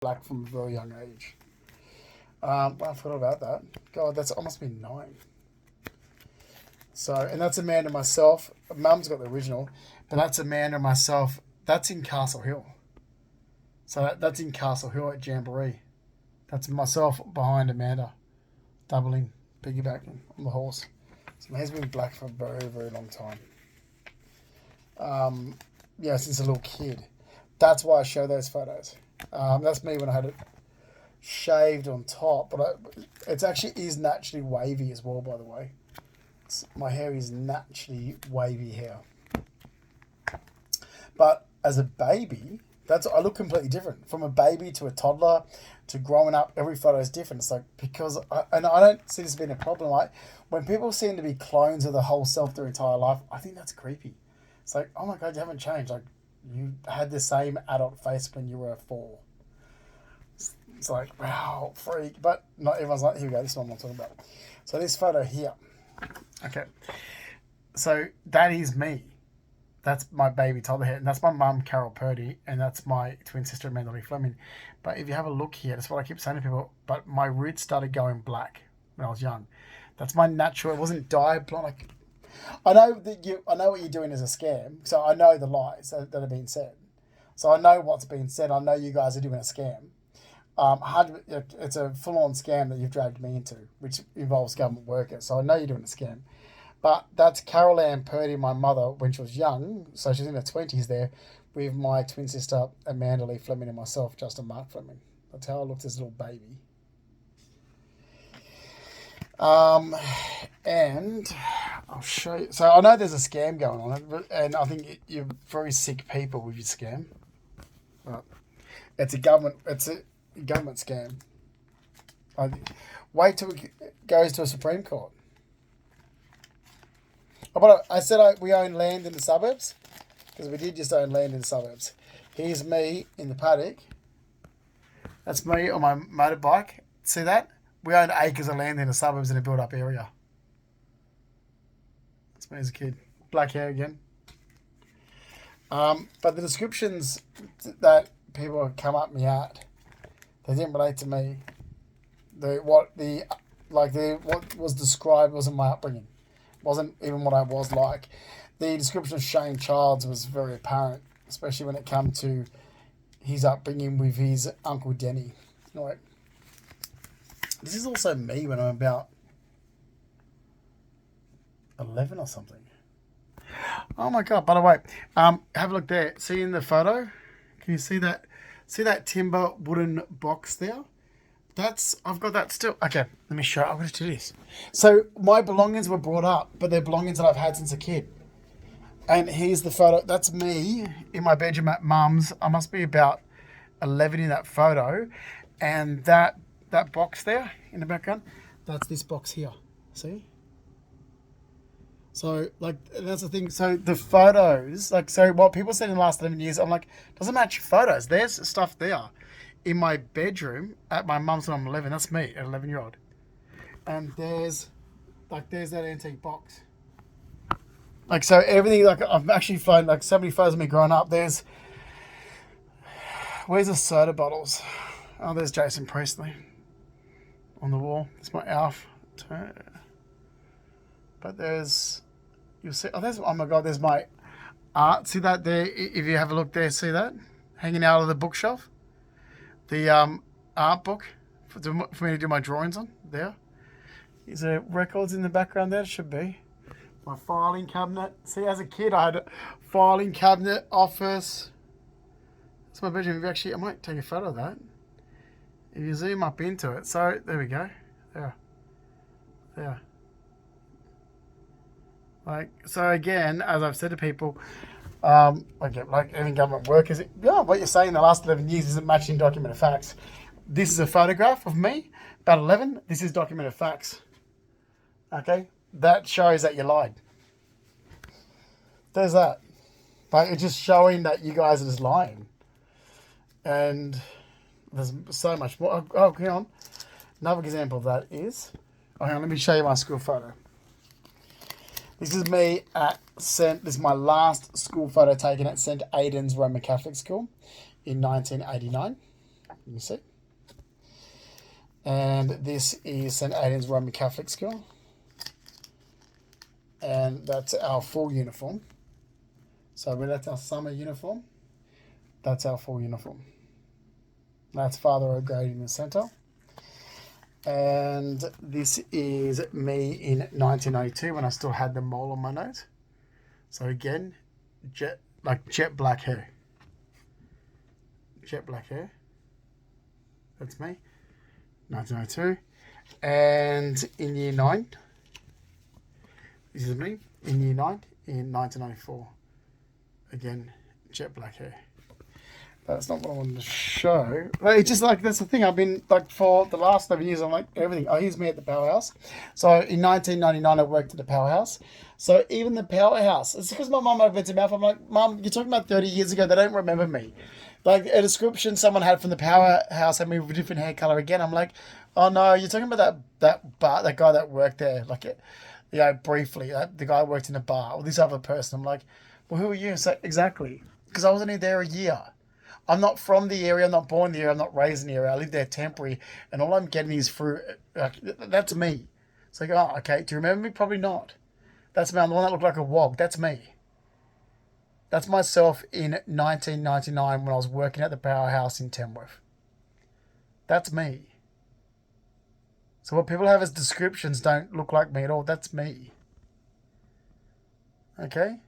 black from a very young age. I forgot about that. God, that's almost been 9. So, and that's Amanda and myself. Mum's got the original, but that's Amanda and myself. That's in Castle Hill. So that's in Castle Hill at Jamboree. That's myself behind Amanda, doubling, piggybacking on the horse. So my hair's been black for a very, very long time. Yeah, since a little kid. That's why I show those photos. That's me when I had it shaved on top, but it actually is naturally wavy as well, by the way. My hair is naturally wavy hair. But as a baby, I look completely different. From a baby to a toddler to growing up, every photo is different. It's like, and I don't see this being a problem. Like, when people seem to be clones of the whole self their entire life, I think that's creepy. It's like, oh my God, you haven't changed. Like, you had the same adult face when you were 4. It's like, wow, freak. But not everyone's like, here we go, this is what I'm talking about. So this photo here. Okay. So that is me. That's my baby toddler head. And that's my mum, Carol Purdy. And that's my twin sister, Amanda Lee Fleming. But if you have a look here, that's what I keep saying to people. But my roots started going black when I was young. That's my natural. It wasn't dye blonde. Like, I know what you're doing as a scam. So I know the lies that are being said. So I know what's being said. I know you guys are doing a scam. It's a full-on scam that you've dragged me into, which involves government workers. So I know you're doing a scam. But that's Carol Ann Purdy, my mother, when she was young. So she's in her 20s there, with my twin sister, Amanda Lee Fleming, and myself, Justin Mark Fleming. That's how I looked as a little baby. And I'll show you. So I know there's a scam going on, and I think you're very sick people with your scam. Right. It's a government scam. Wait till it goes to a Supreme Court. But I said we own land in the suburbs, because we did just own land in the suburbs. Here's me in the paddock. That's me on my motorbike. See that? We own acres of land in the suburbs in a built-up area. That's me as a kid. Black hair again. But the descriptions that people come up me at, they didn't relate to me. What was described wasn't my upbringing. Wasn't even what I was like. The description of Shane Childs was very apparent, especially when it came to his upbringing with his Uncle Denny. Like, this is also me when I'm about 11 or something. Oh my God, by the way, have a look there. See in the photo? Can you see that? See that timber wooden box there? I've got that still. Okay, let me show you. I'm going to do this. So my belongings were brought up, but they're belongings that I've had since a kid. And here's the photo. That's me in my bedroom at Mum's. I must be about 11 in that photo. And that box there in the background, that's this box here. See? So, like, that's the thing. So the photos, so what people said in the last 11 years, I'm like, doesn't match photos. There's stuff there in my bedroom at my mum's when I'm 11. That's me at 11-year-old. And there's that antique box. Like, so everything, like, I've actually found, like, so many photos of me growing up. Where's the soda bottles? Oh, there's Jason Priestley on the wall. It's my Alf. But you'll see, oh my God, there's my art. See that there? If you have a look there, see that? Hanging out of the bookshelf? The art book for me to do my drawings on there. Is there records in the background there? It should be. My filing cabinet. See, as a kid, I had a filing cabinet, office. That's my bedroom. I might take a photo of that. If you zoom up into it. So, there we go. There. So again, as I've said to people, like any government workers, what you're saying in the last 11 years isn't matching documented facts. This is a photograph of me, about 11. This is documented facts. Okay? That shows that you lied. There's that. Like, it's just showing that you guys are just lying. And there's so much more. Oh, hang on. Another example of that is, hang on, let me show you my school photo. This is me this is my last school photo taken at St. Aidan's Roman Catholic School in 1989. You see. And this is St. Aidan's Roman Catholic School. And that's our full uniform. So that's our summer uniform. That's our full uniform. That's Father O'Grady in the centre. And this is me in 1992 when I still had the mole on my nose. So again, jet black hair. Jet black hair. That's me. 1992. And in year 9, this is me in year 9 in 1994. Again, jet black hair. That's not what I wanted to show. But it's just like, that's the thing. I've been like, for the last 11 years, I'm like, everything. Oh, here's me at the Powerhouse. So in 1999, I worked at the Powerhouse. So even the Powerhouse, it's because my mum opens her mouth. I'm like, Mum, you're talking about 30 years ago. They don't remember me. Like a description someone had from the Powerhouse had me with a different hair color again. I'm like, oh no, you're talking about that guy that worked there. Like, briefly, the guy who worked in a bar or this other person. I'm like, well, who are you? It's like, exactly. Because I was only there a year. I'm not from the area. I'm not born in the area. I'm not raised in the area. I live there temporary. And all I'm getting is through, that's me. It's like, oh, okay. Do you remember me? Probably not. That's me. I'm the one that looked like a wog. That's me. That's myself in 1999 when I was working at the Powerhouse in Tamworth. That's me. So what people have as descriptions don't look like me at all. That's me. Okay?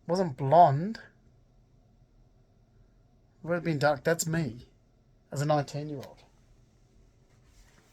Wasn't blonde. Would have been dark. That's me as a 19-year-old.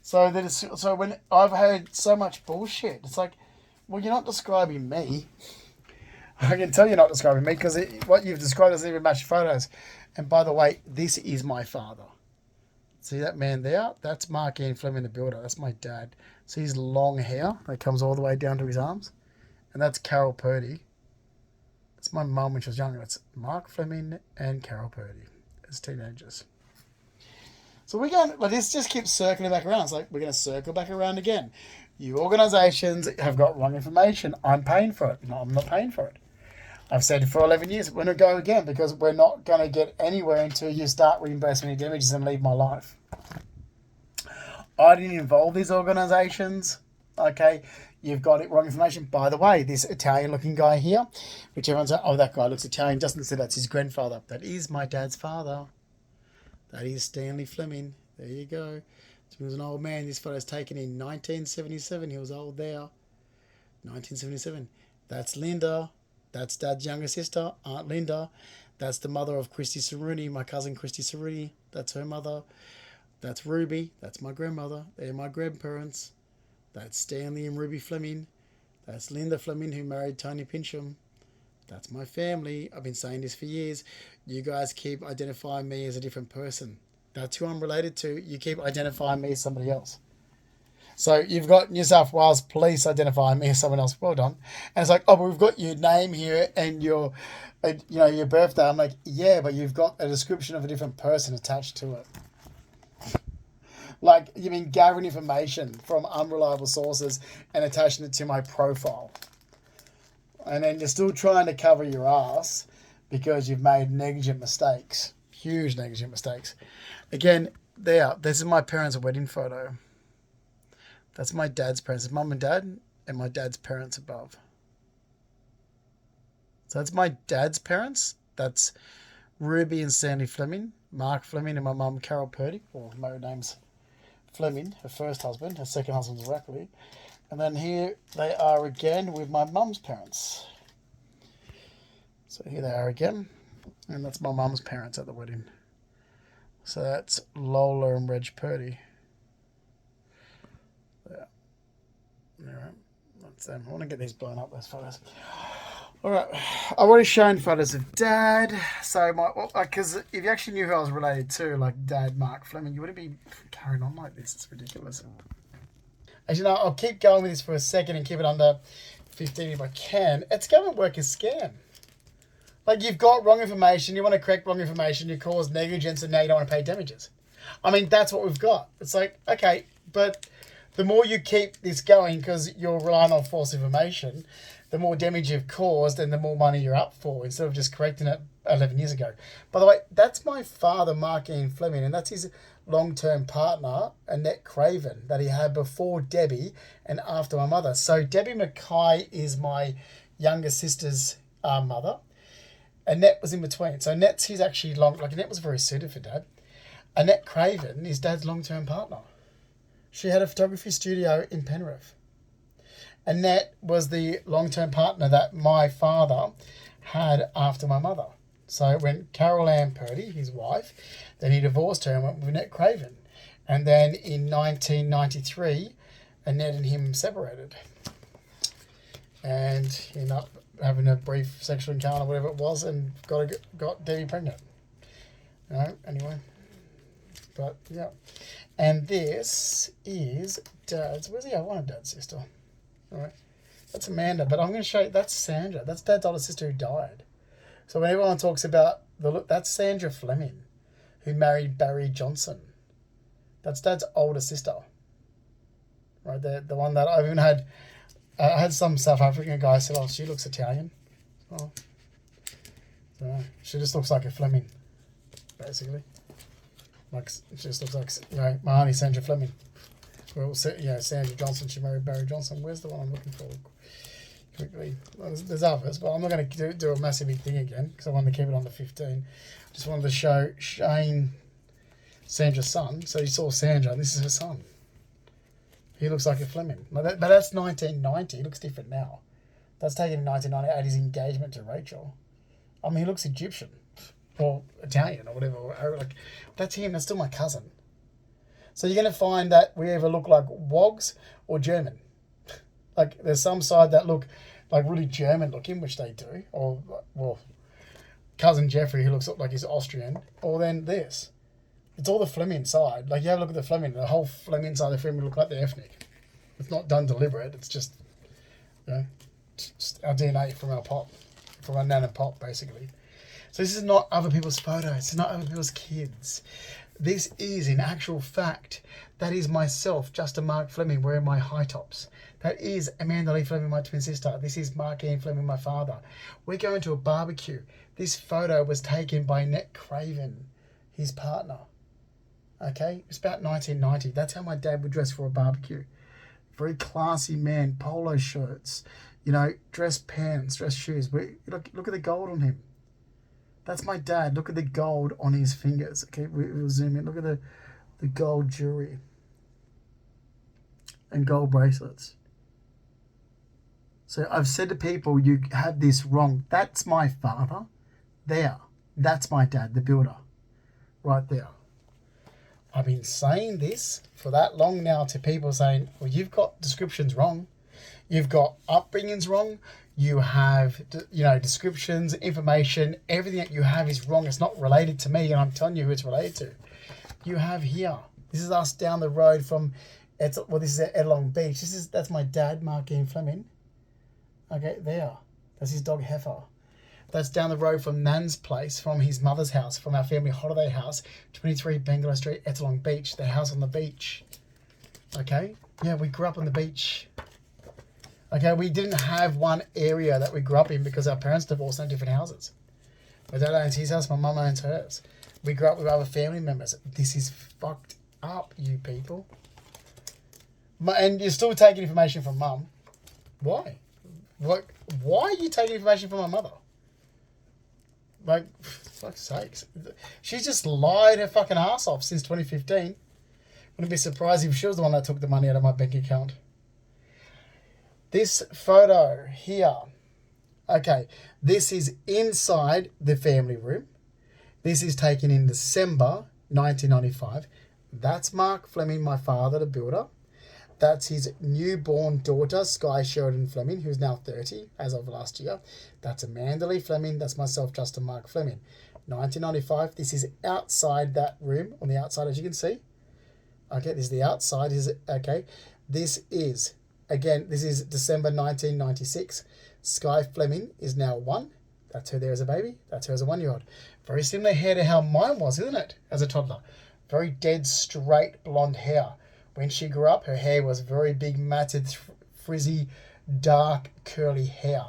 So when I've heard so much bullshit, it's like, well, you're not describing me. I can tell you're not describing me because what you've described doesn't even match photos. And by the way, this is my father. See that man there? That's Mark Ian Fleming, the builder. That's my dad. See his long hair that comes all the way down to his arms? And that's Carol Purdy. That's my mum when she was younger. It's Mark Fleming and Carol Purdy as teenagers. So we're going, like, this just keeps circling back around. It's like, we're going to circle back around again. You organisations have got wrong information. I'm paying for it. No, I'm not paying for it. I've said it for 11 years. We're going to go again because we're not going to get anywhere until you start reimbursing me damages and leave my life. I didn't involve these organisations. Okay, you've got it wrong information. By the way, this Italian-looking guy here, which everyone's like, oh, that guy looks Italian. Doesn't say that's his grandfather. That is my dad's father. That is Stanley Fleming. There you go. He was an old man. This photo's taken in 1977. He was old there. 1977. That's Linda. That's Dad's younger sister, Aunt Linda. That's the mother of Christy Cerrone, my cousin Christy Cerrone. That's her mother. That's Ruby. That's my grandmother. They're my grandparents. That's Stanley and Ruby Fleming. That's Linda Fleming, who married Tony Pincham. That's my family. I've been saying this for years. You guys keep identifying me as a different person. That's who I'm related to. You keep identifying me as somebody else. So you've got New South Wales Police identifying me as someone else. Well done. And it's like, oh, but we've got your name here and your birthday. I'm like, yeah, but you've got a description of a different person attached to it. Like, you mean gathering information from unreliable sources and attaching it to my profile. And then you're still trying to cover your ass because you've made negligent mistakes. Huge negligent mistakes. Again, this is my parents' wedding photo. That's my dad's parents. It's mum and dad and my dad's parents above. So that's my dad's parents. That's Ruby and Sandy Fleming, Mark Fleming and my mum Carol Purdy, or her name's Fleming, her first husband. Her second husband's Rackley. And then here they are again with my mum's parents. So here they are again. And that's my mum's parents at the wedding. So that's Lola and Reg Purdy. Yeah. Alright. That's them. I want to get these blown up, those photos. Alright. I've already shown photos of Dad. So because if you actually knew who I was related to, like Dad Mark Fleming, you wouldn't be carrying on like this. It's ridiculous. As you know, I'll keep going with this for a second and keep it under 15 if I can. It's government work is scam. Like, you've got wrong information, you want to correct wrong information, you cause negligence, and now you don't want to pay damages. I mean, that's what we've got. It's like, okay, but the more you keep this going because you're relying on false information, the more damage you've caused and the more money you're up for instead of just correcting it 11 years ago. By the way, that's my father, Mark Ian Fleming, and that's his long-term partner, Annette Craven, that he had before Debbie and after my mother. So Debbie Mackay is my younger sister's mother. Annette was in between. So Annette's his actually Annette was very suited for Dad. Annette Craven is Dad's long-term partner. She had a photography studio in Penrith. Annette was the long-term partner that my father had after my mother. So when Carol Ann Purdy, his wife, then he divorced her and went with Annette Craven. And then in 1993, Annette and him separated. And he ended up having a brief sexual encounter, whatever it was, and got Debbie pregnant. Anyway. But, yeah. And this is Dad's... Where's the other one of Dad's sister? All right. That's Amanda, but I'm going to show you... That's Sandra. That's Dad's older sister who died. So when everyone talks about the look, that's Sandra Fleming, who married Barry Johnson. That's Dad's older sister. Right there, the one that I've even had... I had some South African guy said, "Oh, she looks Italian." Oh, so she just looks like a Fleming, basically. Like she just looks like my auntie Sandra Fleming. Well, Sandra Johnson. She married Barry Johnson. Where's the one I'm looking for? Quickly, there's others, but I'm not going to do a massive big thing again because I wanted to keep it under 15. Just wanted to show Shane, Sandra's son. So you saw Sandra, and this is her son. He looks like a Fleming. But that's 1990. He looks different now. That's taken in 1998, his engagement to Rachel. I mean, he looks Egyptian. Or Italian or whatever. Like, that's him. That's still my cousin. So you're going to find that we either look like Wogs or German. Like, there's some side that look like really German looking, which they do. Or, well, cousin Jeffrey, who looks like he's Austrian. Or then this. It's all the Fleming side. Like, you have a look at the Fleming. The whole Fleming side of the Fleming look like they're ethnic. It's not done deliberate. It's just, just our DNA from our pop. From our nan and pop, basically. So this is not other people's photos. It's not other people's kids. This is, in actual fact, that is myself, Justin Mark Fleming, wearing my high tops. That is Amanda Lee Fleming, my twin sister. This is Mark Ian Fleming, my father. We're going to a barbecue. This photo was taken by Annette Craven, his partner. Okay, it's about 1990. That's how my dad would dress for a barbecue. Very classy man, polo shirts, dress pants, dress shoes. Look at the gold on him. That's my dad. Look at the gold on his fingers. Okay, we'll zoom in. Look at the gold jewelry and gold bracelets. So I've said to people, you have this wrong. That's my father. There. That's my dad, the builder. Right there. I've been saying this for that long now to people saying, well, you've got descriptions wrong. You've got upbringings wrong. You have, descriptions, information, everything that you have is wrong. It's not related to me, and I'm telling you who it's related to. You have here. This is us down the road from, this is at Ettalong Beach. That's my dad, Mark Ian Fleming. Okay, there. That's his dog Heifer. That's down the road from Nan's place, from his mother's house, from our family holiday house, 23 Bangalow Street, Ettalong Beach, the house on the beach. Okay? Yeah, we grew up on the beach. Okay, we didn't have one area that we grew up in because our parents divorced in different houses. My dad owns his house, my mum owns hers. We grew up with other family members. This is fucked up, you people. And you're still taking information from mum. Why? Why are you taking information from my mother? Like, for fuck's sakes. She's just lied her fucking ass off since 2015. Wouldn't be surprised if she was the one that took the money out of my bank account. This photo here. Okay, this is inside the family room. This is taken in December 1995. That's Mark Fleming, my father, the builder. That's his newborn daughter, Sky Sheridan Fleming, who's now 30 as of last year. That's Amanda Lee Fleming. That's myself, Justin Mark Fleming. 1995. This is outside that room, on the outside, as you can see. Okay, this is the outside. This is December 1996. Sky Fleming is now 1. That's her there as a baby. That's her as a 1-year-old. Very similar hair to how mine was, isn't it, as a toddler? Very dead, straight, blonde hair. When she grew up, her hair was very big, matted, frizzy, dark, curly hair.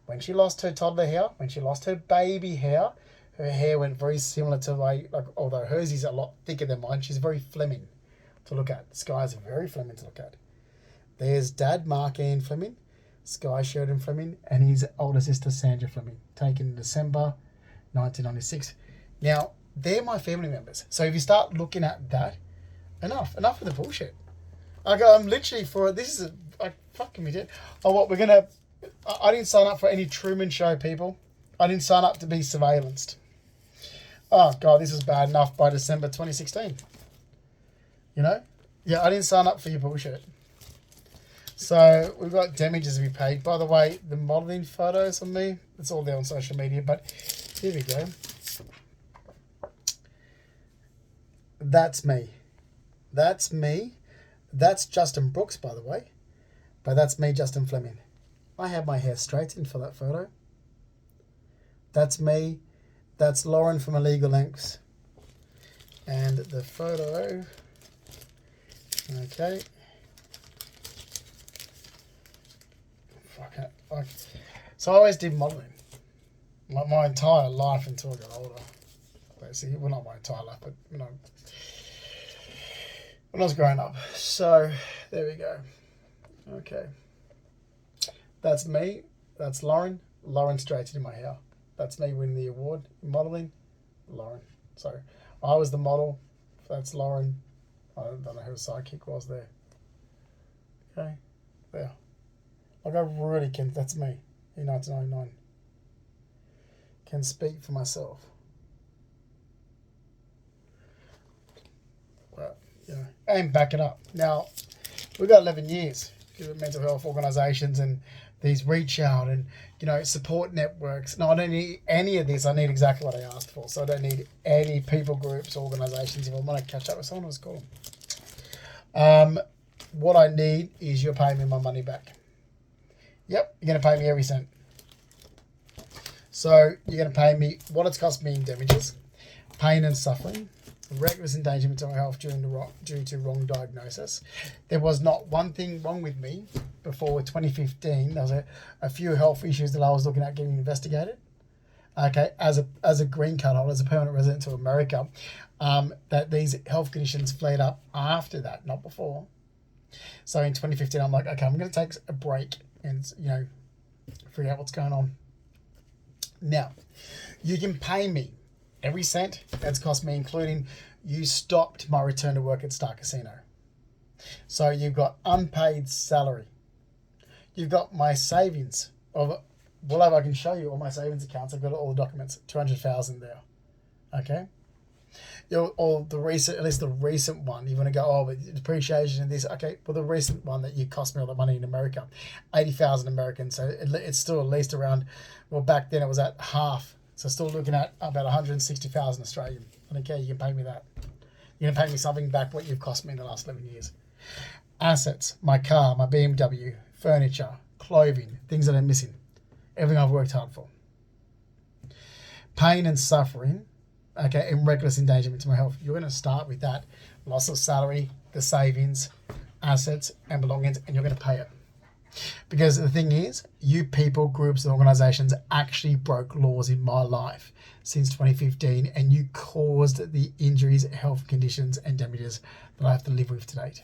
When she lost her toddler hair, when she lost her baby hair, Her hair went very similar to like although hers is a lot thicker than mine. She's very Fleming to look at. Sky's very Fleming to look at. There's Dad, Mark Ian Fleming, Sky Sheridan Fleming, and his older sister Sandra Fleming, taken in December 1996. Now, they're my family members. So if you start looking at that, enough of the bullshit. I'm literally for this is like fucking me dead. Oh, what we're gonna? I didn't sign up for any Truman Show, people. I didn't sign up to be surveillanced. Oh God, this was bad enough by December 2016. You know? Yeah, I didn't sign up for your bullshit. So we've got damages to be paid. By the way, the modelling photos of me, it's all there on social media, but here we go. That's me. That's me. That's Justin Brooks, by the way. But that's me, Justin Fleming. I had my hair straightened for that photo. That's me. That's Lauren from Illegal Lengths. And the photo. Okay. Fuck it. So I always did modelling. Like my entire life until I got older. Basically, well, not my entire life, but you know, when I was growing up. So there we go. Okay. That's me. That's Lauren. Lauren straightened in my hair. That's me winning the award in modelling. Lauren. So I was the model. That's Lauren. I don't know who the sidekick was there. Okay. There. Like I really can. That's me in 1999. Can speak for myself. Well, you know, and back it up. Now, we've got 11 years with mental health organisations and these reach out and, you know, support networks. No, I don't need any of this. I need exactly what I asked for. So I don't need any people groups, organisations. If I want to catch up with someone, let's call them. What I need is you're paying me my money back. Yep, you're going to pay me every cent. So you're going to pay me what it's cost me in damages, pain and suffering, reckless endangerment to my health due to wrong diagnosis. There was not one thing wrong with me before 2015. There was a few health issues that I was looking at getting investigated. Okay, as a green card holder, as a permanent resident to America, that these health conditions flared up after that, not before. So in 2015, I'm like, okay, I'm going to take a break and, you know, figure out what's going on. Now, you can pay me every cent that's cost me, including you stopped my return to work at Star Casino. So you've got unpaid salary. You've got my savings of whatever. I can show you all my savings accounts. I've got all the documents, 200,000 there. Okay. Or the recent, at least the recent one, you want to go, oh, but depreciation and this. Okay, well, the recent one that you cost me all the money in America, 80,000 American. So it's still at least around, well, back then it was at half. So still looking at about 160,000 Australian. I don't care, you can pay me that. You're going to pay me something back what you've cost me in the last 11 years. Assets, my car, my BMW, furniture, clothing, things that I'm missing. Everything I've worked hard for. Pain and suffering, okay, and reckless endangerment to my health. You're going to start with that. Loss of salary, the savings, assets, and belongings, and you're going to pay it. Because the thing is, you people, groups, and organisations actually broke laws in my life since 2015, and you caused the injuries, health conditions, and damages that I have to live with to date.